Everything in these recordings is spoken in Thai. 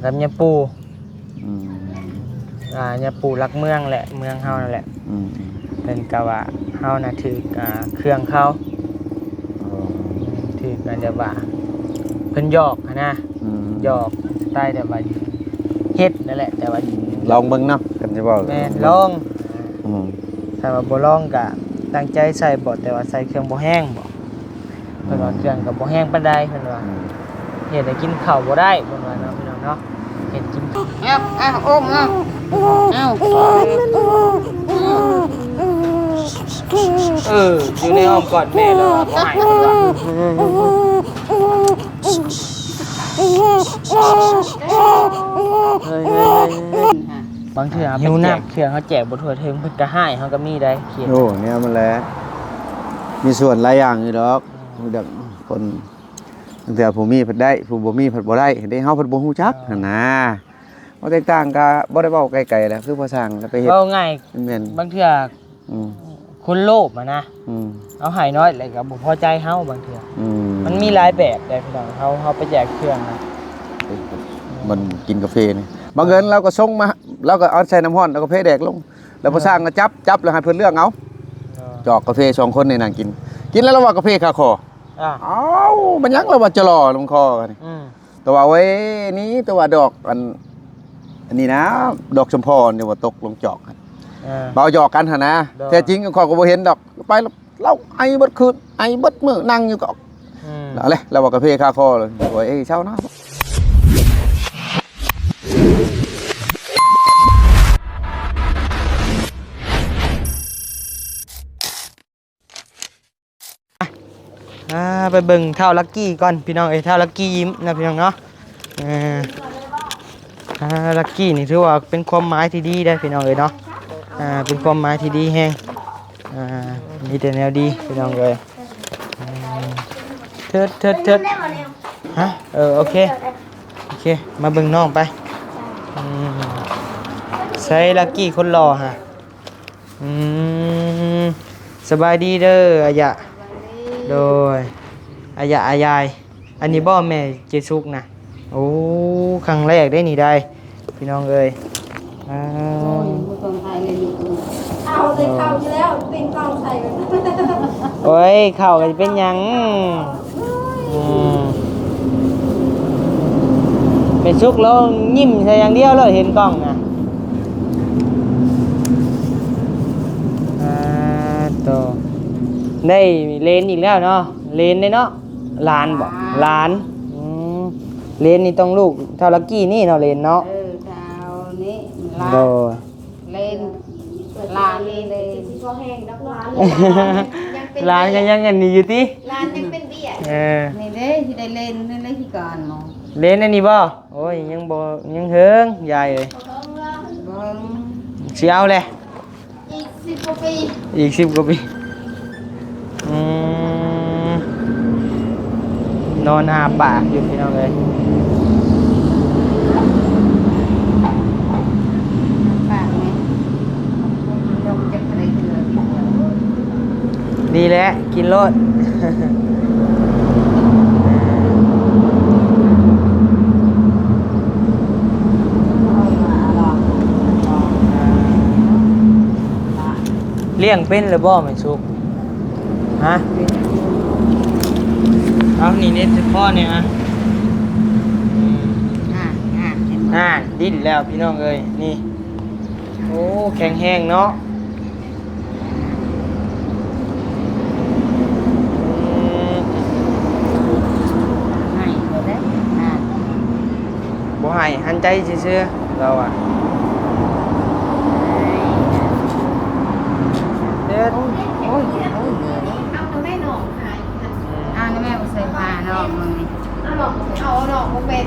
กับยาปูยาปูรักเมืองแหละเมืองเฮานั่นแหละเป็นกะว่าเฮาน่ะถือเครื่องเขาถือกันเดี๋ยวว่าเพิ่นหยอกนะหยอกสไตล์แต่ว่าเฮ็ดนั่นแหละแต่ว่าลองเบิ่งเนาะกันสิบ่แม่นลองถ้าว่าบ่ลองก็ตั้งใจใส่บ่แต่ว่าใส่เครื่องบ่แห้งบ่เพิ่นว่าเครื่องก็บ่แห้งปานใดเพิ่นว่าเฮ็ดให้กินข้าวบ่ได้เพิ่นว่าเนาะพี่น้องเนาะเฮ็ดกินอุ้มอยู่ในอ้อมกอดแม่แล้วบ่ให้บางเทื่อหิวน้ำเครื่องเขาแจกบ่ทั่วถึงเพิ่นก็ให้เฮาก็มีได้เขียนโอ้เนี่ยมันแหละมีส่วนหลายอย่างอยู่ดอกดักคนตั้งแต่ผู้มีเพิ่นได้ผู้บ่มีเพิ่นบ่ได้เห็นได้เฮาเพิ่นบ่ฮู้จักหั่นนะบ่แตกต่างก็บ่ได้เว้าไกลๆแหละคือพอสร้างก็ไปเฮ็ดเว้าง่ายแม่นบางเทื่อคนโลภอ่ะนะเอาให้น้อยแล้วก็บ่พอใจเฮาบางเทื่อมันมีหลายแบบได้พี่น้องเฮาไปแจกเครื่องนะมันกินกาแฟนี่บางเอิญเราก็ส่งมาเราก็เอาใส่น้ำร้อนแล้วก็เพแดกลงแล้วพอสร้างก็จับแล้วให้เพิ่นเลือกเอาจอกกาแฟ2คนในนั่งกินแล้วเราว่ากาแฟคาคออ้าวมันยังเราว่าจะรอลงคอกันตัวว่าเว้ยนี้ตัวดอกอันนี้นะดอกชมพรเนี่ยว่าตกลงจอกเบาหยอกกันหั่นนะแท้จริงข้อยก็บ่เห็นดอกไปเราไอ้เบิดคืนไอ้เบิดมื้อนั่งอยู่ก็เอาเลยเราว่ากาแฟคาคอเลยโอ้ยเช้านะไปเบิ่งเท่าลักกี้ก่อนพี่น้องเท่าลักกี้ยิ้มนะพี่น้องเนาะลักกี้นี่ถือว่าเป็นความหมายที่ดีได้พี่น้องเนาะเป็นความหมายที่ดีแฮงมีแต่แนวดีพี่น้องเถิดฮะโอเคมาเบิ่งน้องไปใช้ลักกี้คนหล่อฮะสบายดีเด้ออายะโดยอายะอายายอันนี้บ่แม่เจสุกนะโอ้ครั้งแรกได้นี่ได้พี่น้องเอ้ยเอาเลยเข้าอยู่แล้วเป็นกองใส่กันโอ้ยเข้ากันเป็นยังเป็นสุกแล้วยิ้มใส่อย่างเดียวเลยเห็นกล้องนะต่อได้เลนอีกแล้วเนาะเลนได้เนาะล้านบ่ล้านเลนนี่ต้องลูกเท่าลักกี้นี่เนาะเลนเนาะเท่านี้โดเลนล้านเลยก็แห้งนักล้านก็ยังอันนี้อยู่ติล้านยังเป็นเบี้ยนี่เด้ที่ได้เลนนั่นเลยที่ก่อนเนาะเลนอันนี้บ่โอ้ยยังบ่ยังเฮิงใหญ่เลยสิเอาเลยอีก10 กว่าปีอีก10 กว่าปีนอนอาปากอยู่พี่น้องเลยปากไหมลงจะอะไรเถื่อดีแล้วกินโลดเลี้ยงเป็นหรือบ่ไม่สุกฮะเอานี่เนี่ยพ่อเนี่ยดิ้นแล้วพี่น้องเอ้ยนี่โอ้แข็งแห้งเนาะบ่ให้หันใจซื่อๆเราเด็ดเอาแม่หนองหายแม่ใส่ผ้าเนาะมึงเอาหนองมาเป็น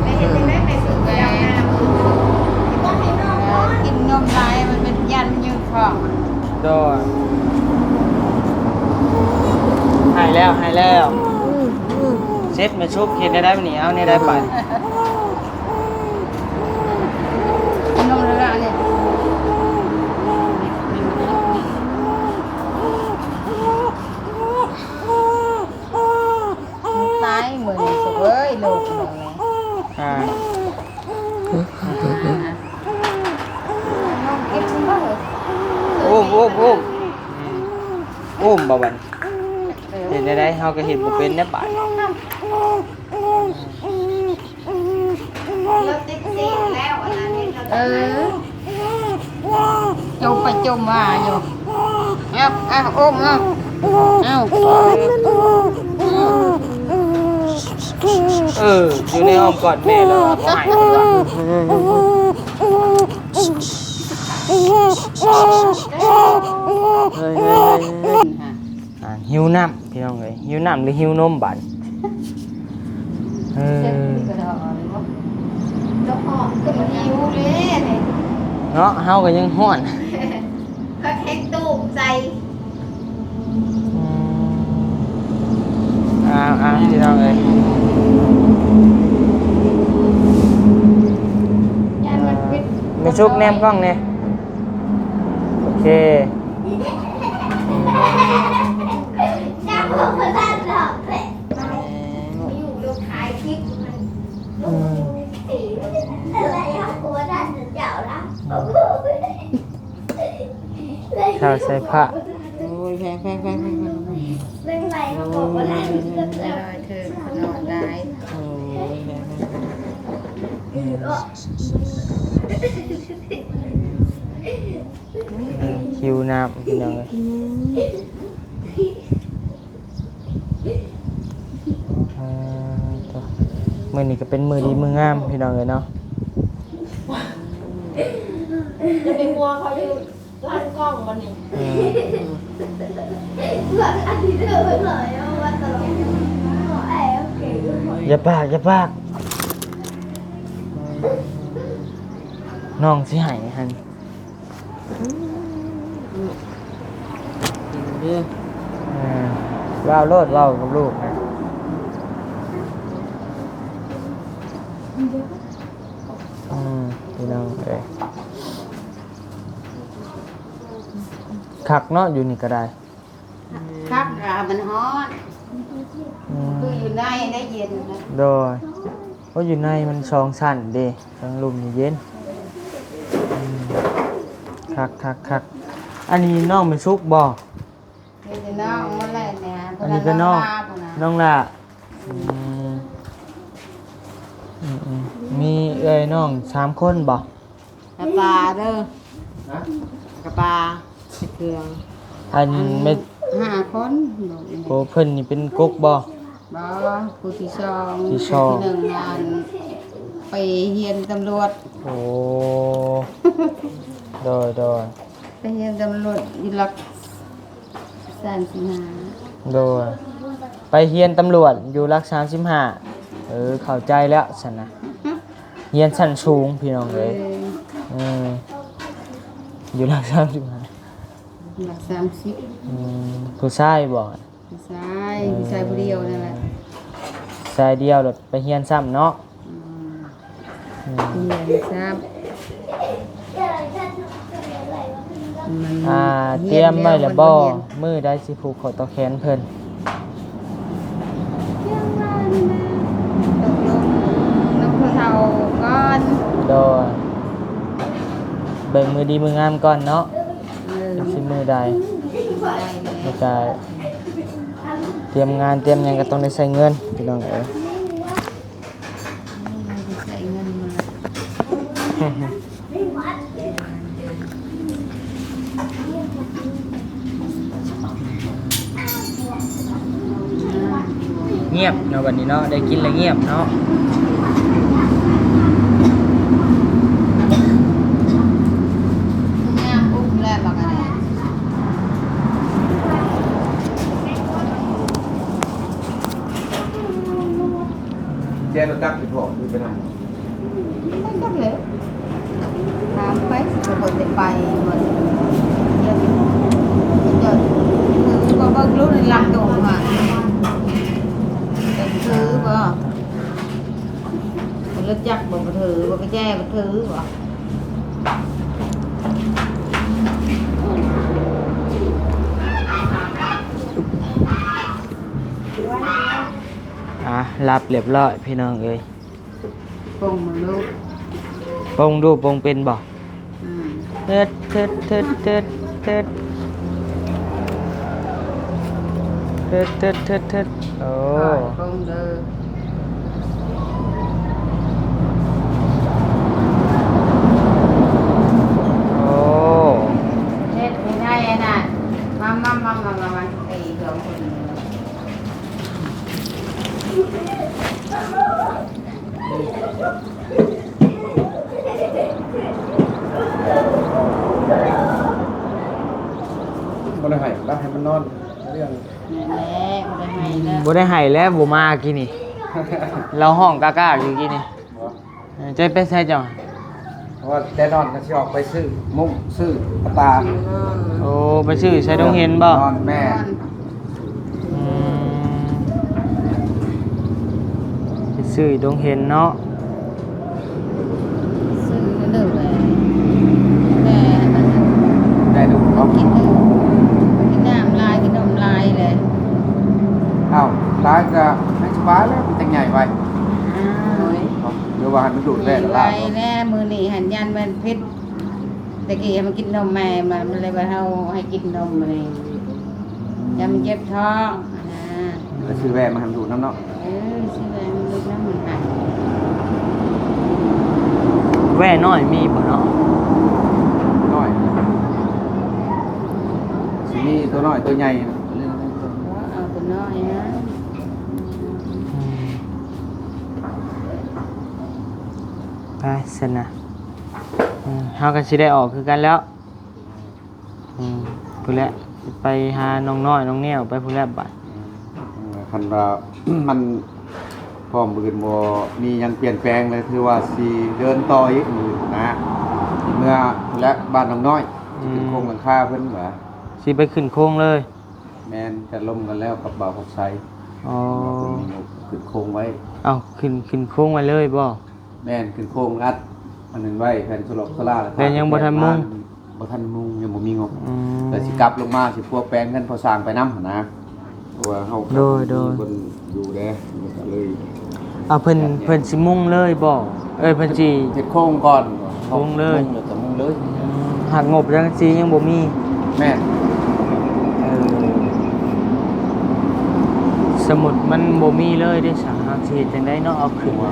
ไม่เห็นแม่ไปสุดแล้วนะต้องให้น้องกินนมลายมันเป็นยันยืดคอโดนให้แล้วเซ็ตมาชุบเห็นได้ไหมนี่เอาเนี่ยได้ไปนมละเนี่ยตายเหมือนสุกเอ้ยลูกเหมือนไง อ่า น้องเก็บซิบ่เหรอ อุ้มบ่บันเห็นได้เฮาก็เห็นบ่เป็นแน่บาด เราติดสิแล้วอันนั้นจมไปจมมาอยู่อุ้มอยู่ในอ้อมกอดแม่แล้วบ่ให้เฮ้ยหิวน้ำพี่น้องเอ้ยหิวน้ำหรือหิวนมบาดแล้วหอมก็มันหิวเลย เนาะเฮาก็ยังฮ้อน ก็เทคตูมใจ พี่น้องเอ้ย ยันมันวิท มีชุบแนมกล้องเนี่ยโอเค จ้าบอกว่าท่านหลอกเลยอยู่ดูขายคลิปมันอะไรครับกลัวท่านจะเจ้าละ ข้าวใส่ผ้า โอ้ยแพงเรื่องอะไรเขาบอกว่าท่านจะเจ้าเธอขนมได้คิวน้ำพี่น้องเอ้ยมื้อนี้ก็เป็นมื้อดีมื้องามพี่น้องเอ้ยเนาะ จะไปมัวเขาอยู่ร้านกล้องวันนี้ หลังอันที่เธอไปเลยว่าตลกแอบเก่ง อย่าปากน้องสิให้หั่นว้าวโลดเว้ากับลูกนะพี่น้องเอ้ยคักเนาะอยู่นี่ก็ได้ ครับมันฮ้อนคืออยู่ในได้เย็นนะ โดยเพราะอยู่ในมันชองสั่นเด้ทั้งลมนี่เย็นคักอันนี้น้องเป็นซุกบ่ นี่จะน้องมาแล้วเนี่ย อันนี้ก็น้องน้องล่ะมีเอ้ยน้อง3คนบ่ กระปาเด้อกระปาเครื่อง อันเม็ด 5 คนลูก โอ้เพิ่นนี่เป็นกกบ่ บ่ผู้ที่สอง ที่สอง ผู้ที่1งานไปเฮียนตำรวจ โอ้โดย ไปเฮียนตำรวจอยู่หลัก35 โดยไปเฮียนตำรวจอยู่รัก35เข้าใจแล้วซั่นนะเฮียนชั้นสูงพี่น้องเอ้ยอยู่รัก35หลัก30ผู้ชายบ่ ผู้ชายผู้เดียวนั่นแหละ ชายเดียวโดดไปเฮียนซ้ำเนาะ เรียนทราบมัน เตรียมไว้แล้วบ่มือได้สิผูกคอต่อแขนเพิ่น ตกลงน้ำผู้เฒ่าก่อน โดยเบิ่งมือดีมืองามก่อนเนาะจังสิมือใด ได้เลย แล้วก็เตรียมงานเตรียมหยังก็ต้องได้ใช้เงินพี่น้องเอ้ย ใส่เงินมา เงียบเนาะวันนี้เนาะได้กินแล้วเงียบเนาะ งามอุ้มแล้วบักอะไร แกรถจักรสิพ่อคือไปไหน ไม่ต้องเลยถามไปจะหมดไปหมดเดี๋ยวคือว่าเบิ่งรู้ในลำตรงอ่ะถือบ่คนรถจักรบ่ถือบ่ไปแจ้บ่ถือบ่ รับเรียบร้อยพี่น้องเอ้ย ปงมึงลูก ปงดูปงเป็นบ่ อืม เทิดเทิดเทิดเทิดเทิดเทิดเทิดเทิดเทิดโอ้ ปงเด้อ โอ้ เฮ็ดไม่ได้น่ะมาตีสองคน บ่ได้ให้แล้วให้มันนอนเรื่อง นั่นแหละบ่ได้ให้แล้ว บ่ได้ให้แล้วบ่มากินนี่ เราห้องกากๆอยู่กินนี่ใจไปใส่จัง เพราะว่าแต่นอนก็สิออกไปซื้อมุ้งซื้อตา โอ้ไปซื้อใส่ดงเห็นบ่ นอนแม่ อืมไปซื้อดงเห็นเนาะ ซื้อเด้อเลยแต่ ได้ดูเขา กินน้ำลายกินนมลายเลย อ้าวร้านก็ให้สบายแล้วมันจังใหญ่ไว้ อ้าว เดี๋ยวว่าให้มันดูดแร่ ล ลา ายแน่มือนี่หันยันมันพิษตะกี้มันกินนมแม่มันเลยว่าเฮาให้กินนมเลยยำเจ็บท้องนะ ก็ซื้อแว่มาให้มันดูดน้ำเนาะ ซื้อแรงลึกน้ำมันหาย แว่น้อยมีบ่เนาะ น้อยสิมีตัวน้อยตัวใหญ่ เอาตัวน้อยนะ อืมไปสนะเฮาก็สิได้ออกคือกันแล้วพู้นแหละไปหาน้องน้อยน้องแนวไปพู้นแหละบัด คันว่า มันพร้อมบืนบ่มีหยังเปลี่ยนแปลงเลยคือว่าสิเดินต่ออีกมือนะเมื่อและบ้านน้องน้อยขึ้นโครงหลังคาเพิ่นว่า สิไปขึ้นโค้งเลย แม่นจะลงกันแล้วกับบ่าวกับไซ อ๋อ ขึ้นโครงไว้ เอาขึ้นโค้งไว้เลยบ่ แม่นขึ้นโครงอัดอันนึงไว้แผ่นสลบสลา แต่ยังบ่ทันมุง บ่ทันมุงยังบ่มีงบ อืม แต่สิกลับลงมาสิพวกแปลงกันพอสร้างไปนำหั่นนะเพราะว่าเฮา โดย คนอยู่เด้ก็เลย เอาเพิ่นสิมุ่งเลยบ่เอ้ยเพิ่นสิ เฮ็ดโครงก่อน มุงเลย มุงแล้วก็มุงเลย หักงบจังซี่ยังบ่มี แม่น สมุดมันบ่มีเลยเด้สาหาสิเฮ็ดจังได๋เนาะเอาขึ้นมา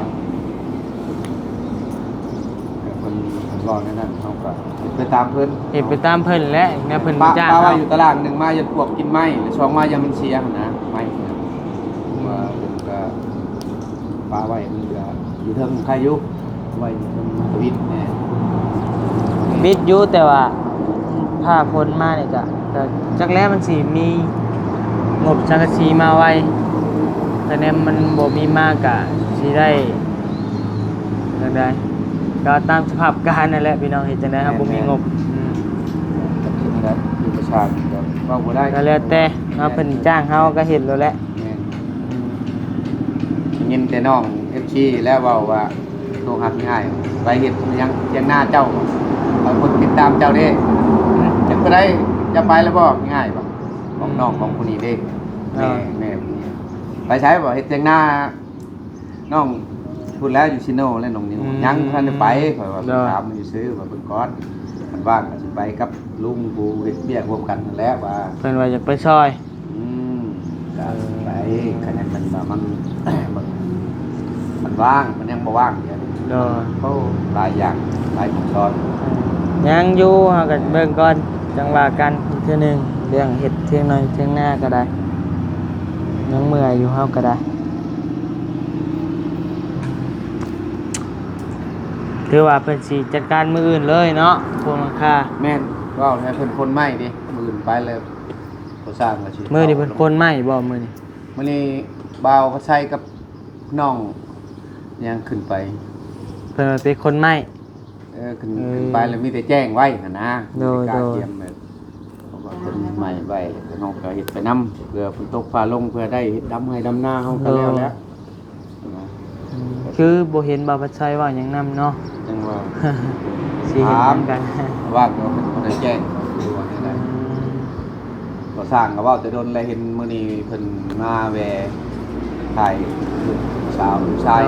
คนรอนั่นนั่นเขาก็ไปตามเพิ่น เฮ็ดไปตามเพิ่นแหละแม่เพิ่น ป้า จ้าง ป้าว่า เฮา อยู่ตารางหนึ่งมายันพวกกินไม้หรือช่องมายันมันเสียหั่นนะไม้นะว่าเพิ่นก็ป้าไว้มันก็อยู่เทิงใครอยู่ไว้อยู่เทิงทวิตแน่ บิดอยู่แต่ว่าถ้าพ้นมานี่ก็จักแล้วมันสิมีงบสังกะสีมาไว้แต่เนี่ยมันบ่มีมากก็สิได้จังได๋ก็ตามสภาพการนั่นแหละพี่น้องเฮ็ดจังได๋ครับบ่มีงบ ก็คิดนะอยู่ประชาชนก็เว้าบ่ได้ ก็แล้วแต่เฮาเพิ่นจ้างเฮาก็เฮ็ดแล้วแหละ แม่นยินแต่น้อง FC แล้วเว้าว่าโตหักง่ายไปเฮ็ดยังเทียงหน้าเจ้าบางคนติดตามเจ้าเด้จังบ่ได้จะไปแล้วบ่ง่ายบ่ของน้องของผู้นี้เด้แม่ไปใช้บ่เฮ็ดเทียงหน้าน้องพูดแล้วอยู่ซิโนแล้วน้องนิวยังทันได้ไปข่อยว่าถามอยู่ซื้อว่าเบิ่งก่อนมันว่างก็สิไปกับลุงผู้เฮ็ดเบี้ยร่วมกันนั่นแหละว่า เพิ่นว่าอยากไปซอย อืมก็ไปคะแนนมันว่ามัน มันว่างมันยังบ่ว่างเดี๋ยวนี้ เด้อ เขาหลายอย่างหลายขั้นตอน ยังอยู่เฮาก็เบิ่งก่อนจังว่ากันอีกเทื่อหนึงเรื่องเฮ็ดเที่ยงหน่อยเที่ยงหน้าก็ได้ยังเมื่อยอยู่เฮาก็ได้ถือว่าเพิ่นสิจัดการมื้ออื่นเลยเนาะพวกราคา แม่นว่าให้เพิ่นคนใหม่ดิมื้ออื่นไปเลยเขาสร้างก็สิ มื้อนี้เพิ่นคนใหม่บ่มื้อนี้ มื้อนี้บ่าวเขาใช้กับน้องยังขึ้นไป เพิ่นว่าเป็นคนใหม่ ขึ้นไปแล้วมีแต่แจ้งไว้หั่นนะ โดย มีการเตรียมแบบเพราะว่าคนใหม่ไว้แล้วน้องก็เฮ็ดไปนํเพื่อฝนตกฟ้าลงเพื่อได้เฮ็ดดำให้ดำนาเฮาก็แล้วนะ คือบ่เห็นบ่าวพัดชัยว่าหยังนํเนาะ จังว่า สิเห็นเหมือนกัน ว่าก็เป็นคนได้แจ้งดูว่าได้ก็สร้างก็เว้าแต่โดนแล้วเห็นมื้อนี้เพิ่นมาแวะถ่ายลูกสาวลูกชาย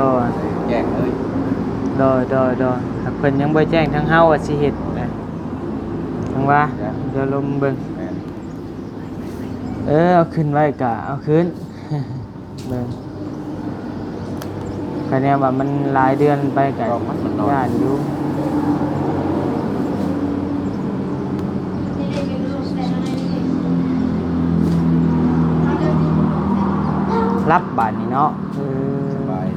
แจ้งเลย โดยเพิ่นยังบ่แจ้งทางเฮาว่าสิเฮ็ดนะทางว่าเดี๋ยวลมเบิ่ง แม่น เอาขึ้นไว้กะเอาขึ้น เบิ่งคะแนนว่ามันหลายเดือนไปกะย่านอยู่รับบาดนี้เนาะ สบาย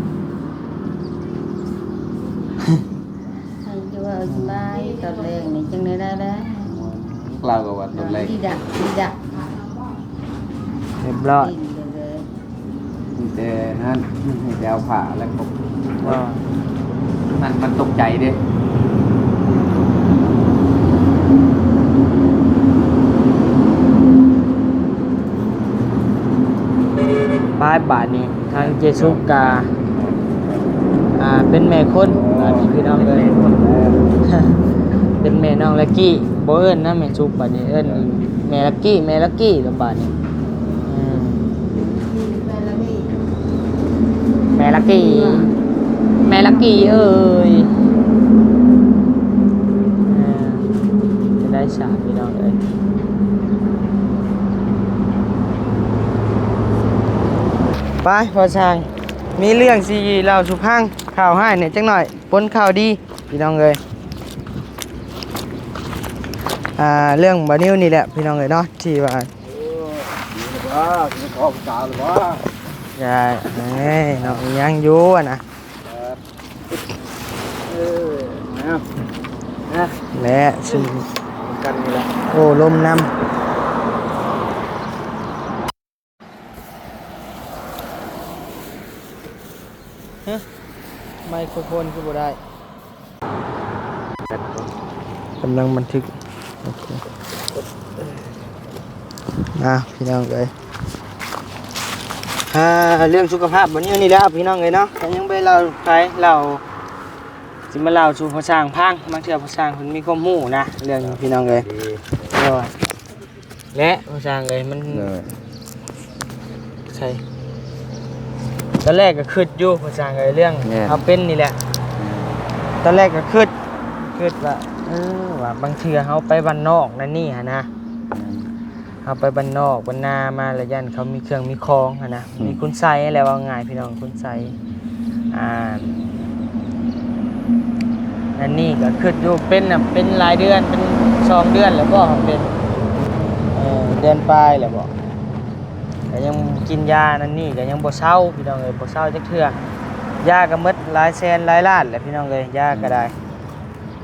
ให้อยู่ว่าสบายตอนแรกนี่จังได้ได้ เราก็ว่าตอนแรก ดีดัก เรียบร้อย ดีเลย มีแต่นั่นมีแต่เอาผ้าแล้วก็ ก็ มันตกใจเด้ ปลายบาทนี้ทางเจสุกาเป็นแม่คนบาดนี้พี่น้องเลย เป็นแม่น้องลักกี้บ่เอิ้นนะแม่สุกบาดนี้เอิ้นแม่ลักกี้แล้วบาดนี้แม่ลักกี้เอ้ยจะได้ฉากพี่น้องเลยไปพอช่างมีเรื่องสิเล่าสุพังข่าวให้เนี่ยจังหน่อยปนข่าวดีพี่น้องเลยเรื่องบานิวนี่แหละพี่น้องเลยเนาะที่ว่า ว่าจะขอบตาหรือว่า ใช่น้องยังอยู่อะนะ และซึ่ง กันนี่แหละ โอ้ลมนำไมโครโฟนคือบ่ได้กำลังบันทึกโอเคพี่น้องเลยเรื่องสุขภาพวันนี้นี่แล้วพี่น้องเลยเนาะแต่ยังไปเล่าใครเล่าสิมาเล่าสู่พอสร้างพังบางเทื่อพอสร้างเพิ่นมีความรู้นะเรื่องพี่น้องเลยและพอสร้างเลยมันใช่ตอนแรกก็คิดอยู่พอสร้างเลยเรื่องเขาเป็นนี่แหละตอนแรกก็คิดว่าว่าบางเทื่อเขาไปบ้านนอกนั่นนี่ฮะนะเขาไปบ้านนอกบ้านนามาแล้วยันเขามีเครื่องมีคองฮะนะมีคุณไสอะไรว่าง่ายพี่น้องคุณไสนั่นนี่ก็คิดอยู่เป็นหลายเดือนเป็น2 เดือนแล้วก็เป็นเดือนปลายแล้วบ่ก็ยังกินยานั่นนี่ก็ยังบ่เศร้าพี่น้องเอ้ยบ่เศร้าจักเทื่อยาก็หมดหลายแสนหลายล้านแหละพี่น้องเอ้ยยาก็ได้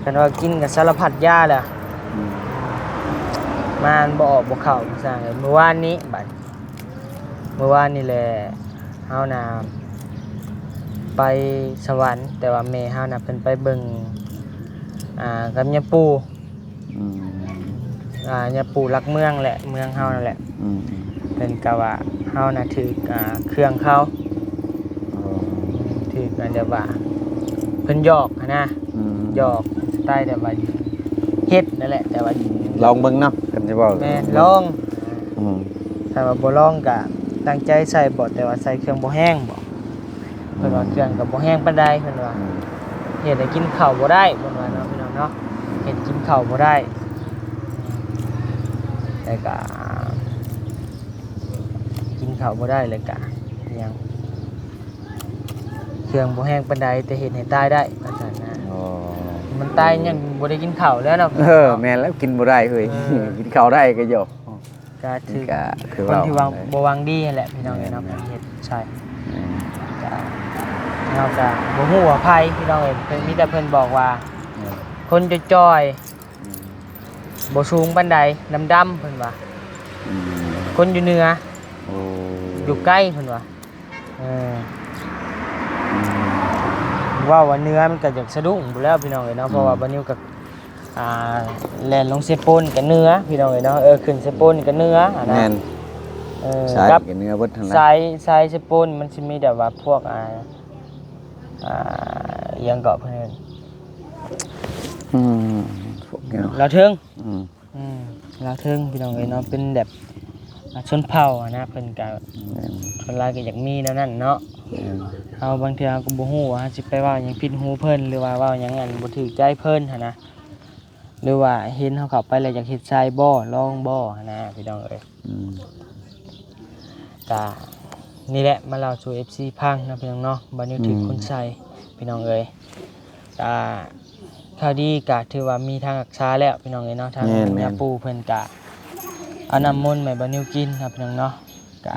คันว่ากินก็สารพัดยาแหละมันบ่ออกบ่เข้าสร้างเมื่อวานนี้บัดเมื่อวานนี่แหละเฮาน่ะไปสวรรค์แต่ว่าแม่เฮาน่ะเพิ่นไปเบิ่งกับยาปู่ยาปู่รักเมืองแหละเมืองเฮานั่นแหละเพิ่นก็ว่าเฮาน่ะถือเครื่องเขาถือกันแต่ว่าเพิ่นหยอกนะหยอกสไตล์แต่ว่าเฮ็ดนั่นแหละแต่ว่าลองเบิ่งเนาะกันสิบ่ แม่ลองถ้าว่าบ่ลองก็ตั้งใจใส่บ่แต่ว่าใส่เครื่องบ่แห้งบ่เพิ่นว่าเครื่องก็บ่แห้งปานใดเพิ่นว่าเฮ็ดให้กินข้าวบ่ได้เพิ่นว่าเนาะพี่น้องเนาะเฮ็ดกินข้าวบ่ได้แต่ก็กินข้าวบ่ได้เลยก็ยังเครื่องบ่แห้งปานใดแต่เฮ็ดให้ตายได้ว่าซั่นนะมันตายยังบ่ได้กินข้าวแล้วเนาะแม่นแล้วกินบ่ได้เฮ้ยกินข้าวได้ก็อยู่ ก็ถือ คือ คน ว่า ที่วางบ่วางดีนั่นแหละพี่น้องเอ้ยเนาะเฮ็ดใช่ก็เฮาก็บ่ฮู้ว่าไผพี่น้องเอ้ยเพิ่นมีแต่เพิ่นบอกว่าคนจะจ้อยบ่สูงปานใดดำๆเพิ่นว่าคนอยู่เหนืออยู่ใกล้เพิ่นว่าว่าเนื้อมันก็อยากสะดุ้งอยู่แล้วพี่น้องเอ้ยเนาะเพราะว่าบัดนี้ก็แล่นลงเซโปนกับเนื้อพี่น้องเอ้ยเนาะขึ้นเซโปนกับเนื้อนะแม่นใช่กับเนื้อเบิดทั้งนั้นสายเซโปนมันสิมีแบบว่าพวกยังเกาะเพิ่นพวกนี้เนาะลาวเทิงลาวเทิงพี่น้องเอ้ยเนาะเป็นแบบ ชนเผ่าอะนะเพิ่นก็ชนลายก็อยากมีแล้วนั่นเนาะเฮาบางเทื่อเฮาก็บ่ฮู้ว่าสิไปเว้าหยังผิดหูเพิ่นหรือว่าเว้าหยังอันบ่ถูกใจเพิ่นหั่นนะหรือว่าเห็นเฮาเข้าไปแล้วอยากเฮ็ดทรายบ่ลองบ่หั่นนะพี่น้องเอ้ยก็นี่แหละมาเล่าสู่ FC พังนะพี่น้องเนาะบ่นิวถึกคนใส่พี่น้องเอ้ยก็ข่าวดีก็ถือว่ามีทางรักษาแล้วพี่น้องเอ้ยเนาะทางยาปูเพิ่นก็เอาน้ำมนต์ให้บ่นิวกินครับพี่น้องเนาะก็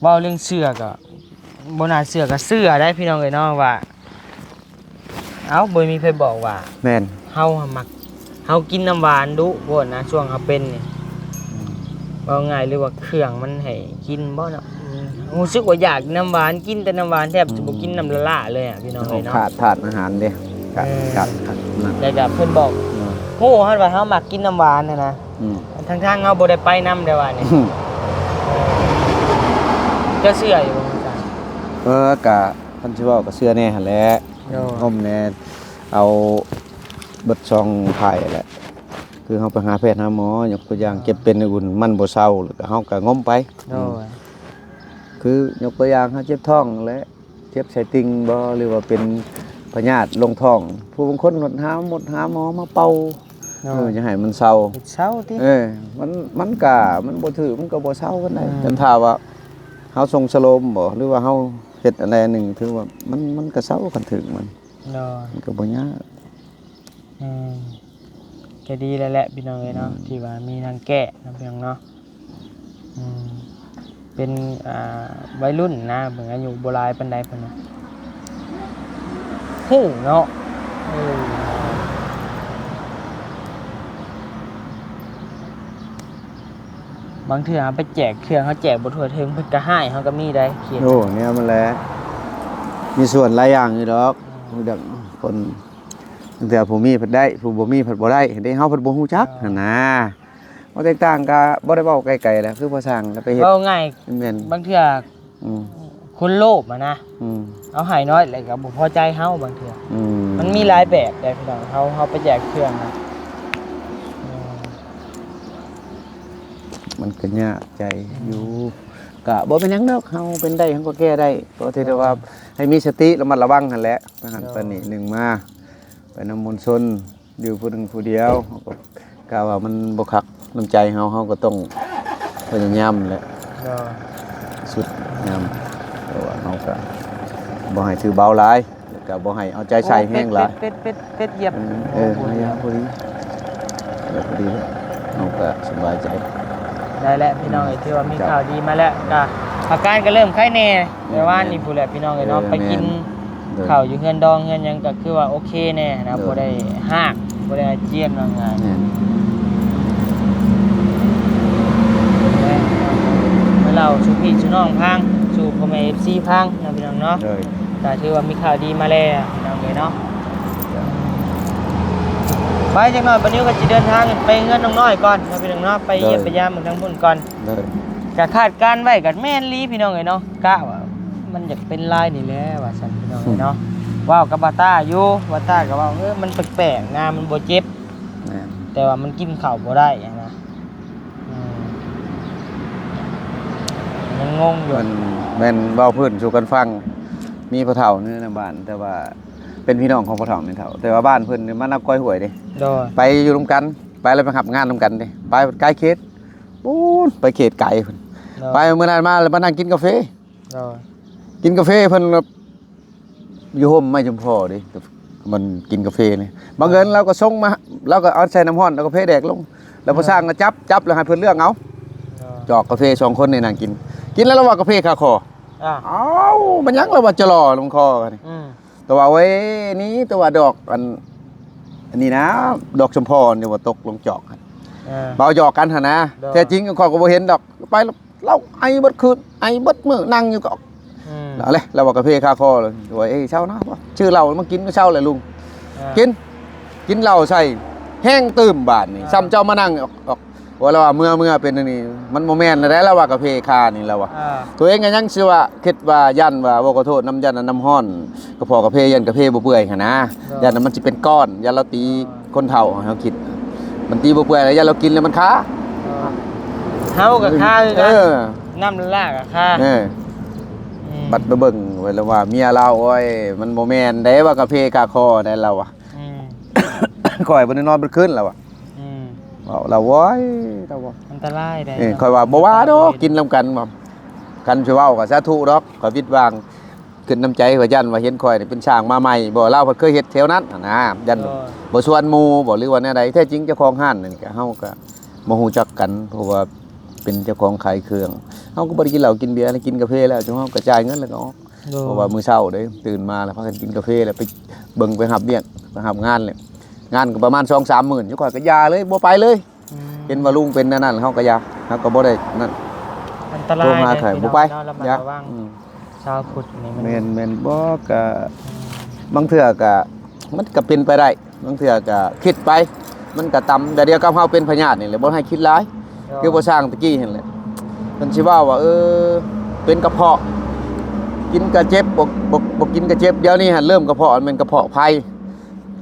เว้าเรื่องเสื้อก็บ่น่าเสื้อก็เสื้อได้พี่น้องเอ้ยเนาะว่าเอ้าบ่มีไผบอกว่าแม่นเฮามักเฮากินน้ำหวานดุโพดนะช่วงเฮาเป็นนี่ว่าง่ายหรือว่าเครื่องมันให้กินบ่เนาะรู้สึกว่าอยากน้ำหวานกินแต่น้ำหวานแทบจะบ่กินน้ำละละเลยอ่ะพี่น้องเอ้ยเนาะขาดอาหารเด้ขาดนั่น แต่ก็เพิ่นบอกโอ้เฮาว่าเฮามักกินน้ำหวานนะทางเฮาบ่ได้ไปนำได้ว่านี่จะเชื่ออยู่บ่อาจารย์กะท่านสิเว้าก็เชื่อแน่หั่นแหละงมแน่เอาเบิดซองไผ่แหละคือเฮาไปหาแพทย์หาหมอยกตัวอย่างเจ็บเป็นอุ่นมันบ่เซาแล้วก็เฮาก็งมไปคือยกตัวอย่างเฮาเจ็บท้องและเจ็บไส้ติ่งบ่หรือว่าเป็นพยาธิลงท้องผู้บางคนหาหมอมาเป่าจะให้มันเซาติมันก็มันบ่ถือมันก็บ่เซากันได้จนถ้าว่าเฮาส่งสโลมบ่หรือว่าเฮาเฮ็ดอะไรนึงถือว่ามันก็เซาคันถึงมันก็บ่ยากก็ดีแล้วแหละพี่น้องเอ้ยเนาะที่ว่ามีทางแก้นะพี่น้องเนาะเป็นวัยรุ่นนะเหมือนอายุโบราณปานใดเพิ่นน่ะฮู้เนาะบางเทื่อไปแจกเครื่องเขาแจกบ่ทั่วถึงเพิ่นก็ให้เฮาก็มีได้เขียนเนี่ยมันแหละมีส่วนหลายอย่างอยู่ดอกเด็กคนแต่ผู้มีเพิ่นได้ผู้บ่มีเพิ่นบ่ได้ได้เฮาเพิ่นบ่ฮู้จักหั่นนะบ่แตกต่างก็บ่ได้เว้าไกลๆแหละคือบ่สร้างแล้วไปเฮ็ดเว้าง่ายบางเทื่อคนโลภอะนะเอาให้น้อยแล้วก็บ่พอใจเฮาบางเทื่อมันมีหลายแบบแต่พี่น้องเฮาไปแจกเครื่องนะมันก็ยากใจอยู่ก็บ่เป็นหยังดอกเฮาเป็นได้เฮาก็แก้ได้เพราะที่ว่าให้มีสติระมัดระวังนั่นแหละหันปานนี้นึงมาไปนำมนต์ชนอยู่ผู้นึงผู้เดียวก็กล่าวว่ามันบ่คักน้ำใจเฮาก็ต้องพยายามแหละสุดยามแต่ว่าเฮาก็บ่ให้ถือเบาหลายก็บ่ให้เอาใจใส่แห้งหลายเป็ดเหยียบพอดีเฮาก็สบายใจได้แล้วพี่น้องที่ว่ามีข่าวดีมาแล้วก็อาการก็เริ่มไข้แน่แต่ว่านี่ผู้แหละพี่น้องเนาะไปกินข้าวอยู่เฮือนดองเฮือนหยังก็คือว่าโอเคแน่นะบ่ได้ฮากบ่ได้อาเจียนว่าไงมาเล่าสู่พี่สู่น้องพังสู่พ่อแม่ FC พังนะพี่น้องเนาะก็ถือว่ามีข่าวดีมาแล้วพี่น้องเนาะไปจังหน่อยวันนี้ก็จะเดินทางไปเฮือนน้องน้อยก่อนนะพี่น้องเนาะไปเยี่ยมไปยามเมืองทางพุ่นก่อนก็คาดการไว้กับแม่นลีพี่น้องเนาะกะว่ามันอยากเป็นลายนี่แหละว่าซั่นพี่น้องเนาะว้าวกับบาต้าอยู่บาต้าก็ว่ามันแปลกๆงานมันบ่เจ็บแต่ว่ามันกินข้าวบ่ได้นะยังงงอยู่มันแม่นเว้าพื้นสู่กันฟังมีพ่อเฒ่านี่ในบ้านแต่ว่าเป็นพี่น้องของพ่อเฒ่านี่เฒ่าแต่ว่าบ้านเพิ่นนี่มันนับก้อยหวยเด้ไปอยู่ร่วมกันไปแล้วไปรับงานร่วมกันเด้ไปไกลเขตปูนไปเขตไกลเพิ่นไปมื้อนั้นมาแล้วมานั่งกินกาแฟกินกาแฟเพิ่นอยู่ห่มไม่จำพอดิมันกินกาแฟนี่บางเอิญเราก็ส่งมาเราก็เอาใส่น้ำร้อนแล้วก็เพแดกลงแล้วพอสร้างก็จับแล้วให้เพิ่นเลือกเอาจอกกาแฟ2คนนี่นั่งกินแล้วเราว่ากาแฟคาคอมันยังเราว่าจะรอลงคอกันตัวไว้นี้ตัวดอกอันนี้นะดอกชมพรเนี่ยว่าตกลงจอกเบาหยอกกันหะนะแท้จริงก็บ่เห็นดอกไปเราไอ้บัดคืนไอ้บัดมื้อนั่งอยู่ก็แล้วเลยเราว่ากาแฟคาคอเลยตัวเช้านะชื่อเรามากินก็เช้าเลยลุงกินเหล้าใส่แห้งตื่มบาดนี่ซ้ำเจ้ามานั่งออกว่าเราว่าเมื่อเป็นอันนี้มันโมเมนต์แล้วเราว่ากาแฟคานี่แล้วว่าตัวเองก็ยังสิว่าคิดว่ายันว่าบ่ขอโทษน้ำยันน้ำห้อนก็พอกาแฟยันกาแฟบ่เปื่อยหั่นนะยันมันสิเป็นก้อนยันเราตีคนเฒ่าเฮาคิดมันตีบ่เปื่อยแล้วยันเรากินแล้วมันคา เฮากับข้าคือ เอ กัน อ น้ำลากกับข้า เออ อืม บัดไปเบิ่งไว้แล้วว่าเมียเราโอ้ยมันบ่แม่นได้ว่ากาแฟกาคอได้เราอ่ะ อืม ข่อยบ่ได้นอนเบิดคืนแล้วอ่ะ อืม เว้าเราโว้ยเราว่า อันตรายได้ ข่อยว่าบ่ว่าดอกกินนำกันบ่กันสิเว้าก็สาธุดอกข่อยวิดวางขึ้นน้ำใจว่ายันว่าเห็นข่อยนี่เป็นช่างมาใหม่บ่เราเพิ่นเคยเฮ็ดแถวนั้นนะยัน บ่ชวนหมู่บ่หรือว่าแนวใดแท้จริงเจ้าของห้านนี่ก็เฮาก็บ่ฮู้จักกันเพราะว่าเป็นเจ้าของขายเครื่องเฮาก็บ่ได้กินเหล้ากินเบียร์กินกาแฟแล้วจังเฮาก็จ่ายเงินแล้วก็ออกเพราะว่ามื้อเช้าเด้ตื่นมาแล้วพากันกินกาแฟแล้วไปเบิ่งไปรับเวียกไปรับงานเลยงานก็ประมาณ 2-3 หมื่นอยู่ข่อยก็ยาเลยบ่ไปเลย อืม เห็นว่าลุงเป็นนั่นนั่นเฮาก็ยาเฮาก็บ่ได้นั่น อันตรา โทร ย มา ได้ ข่อย พี่ บ่ไป น้องเนาะระมัด ยา ระวังชาวพุทธนี่มัน แม่นบ่ก็บางเทื่อก็มันก็เป็นไปได้บางเทื่อก็คิดไปมันก็ต่ำแต่เดียวกับเฮาเป็นพญาตินี่แหละบ่ให้คิดหลาย คือบ่สร้างตะกี้เห็นแหละเพิ่นสิว่าเป็นกระเพาะกินกระเจ็บบ่กินกระเจ็บเดี๋ยวนี้หั่นเริ่มกระเพาะมันเป็นกระเพาะไผ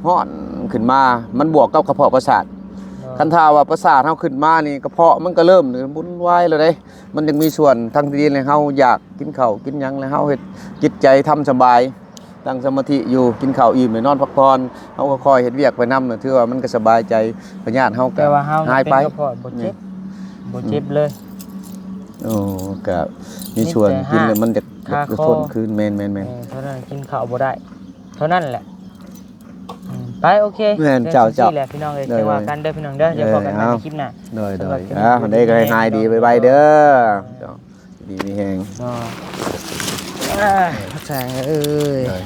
ฮ้อนขึ้นมามันบวกกับกระเพาะประสาทคันถ้าว่าประสาทเฮาขึ้นมานี่กระเพาะมันก็เริ่มวุ่นวายแล้วเด้มันยังมีส่วนทางที่ดีเลยเฮาอยากกินข้าวกินหยังแล้วเฮาเฮ็ดจิตใจทำสบายตั้งสมาธิอยู่กินข้าวอิ่มเลยนอนพักผ่อนเฮาก็คอยเฮ็ดเวียกไปนำถือว่ามันก็สบายใจพญาติเฮาก็ แต่ว่าเฮา หาย เป็น ไป กระเพาะบ่เจ็บบ่เจ็บเลย โอ้ก็มีส่วนกินแล้วมันจะ คาคอ ทนคืนแม่น เท่านั้นกินข้าวบ่ได้ เท่านั้นแหละไปโอเค แม่นเจ้า ดี๋ยวสิแหละพี่น้องเอ้ย ได้ จะว่ากันเด้อพี่น้องเด้อเดี๋ยวพบกันใหม่ เอา ในคลิปหน้า โดย สำหรับคลิปนี้ คนใดก็ให้หายดีบ๊ายบายเด้อเจ้าดีมีแฮง เนาะแสงเอ้ย โดย